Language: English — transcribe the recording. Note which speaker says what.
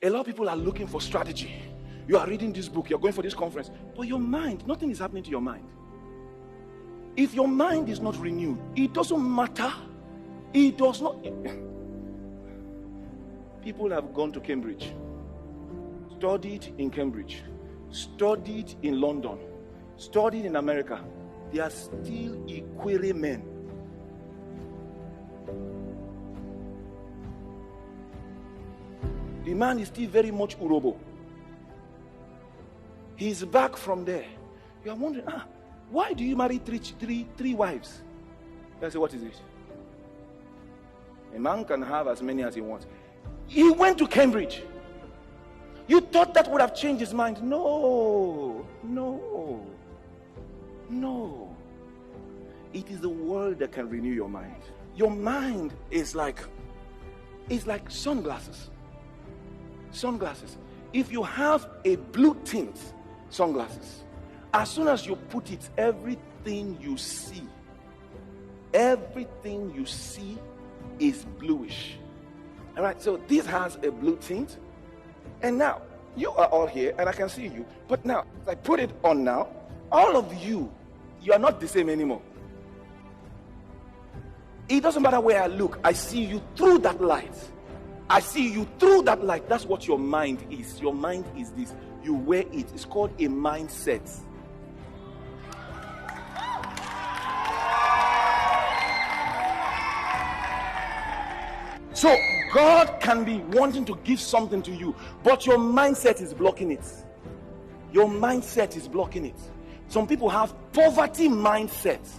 Speaker 1: A lot of people are looking for strategy. You are reading this book, you're going for this conference, but your mind, nothing is happening to your mind. If your mind is not renewed, it doesn't matter. It does not. People have gone to Cambridge, studied in Cambridge, studied in London, studied in America. They are still Ikwere men. The man is still very much Urobo. He's back from there. You are wondering, why do you marry three wives? I say, what is it? A man can have as many as he wants. He went to Cambridge. You thought that would have changed his mind. No. It is the word that can renew your mind. Your mind is like sunglasses. Sunglasses. If you have a blue tint sunglasses, as soon as you put it, everything you see is bluish. All right, so this has a blue tint. And now, you are all here and I can see you. But now, as I put it on now, all of you are not the same anymore. It doesn't matter where I look. I see you through that light. I see you through that light. That's what your mind is. Your mind is this. You wear it. It's called a mindset. So God can be wanting to give something to you, but your mindset is blocking it. Your mindset is blocking it. Some people have poverty mindsets.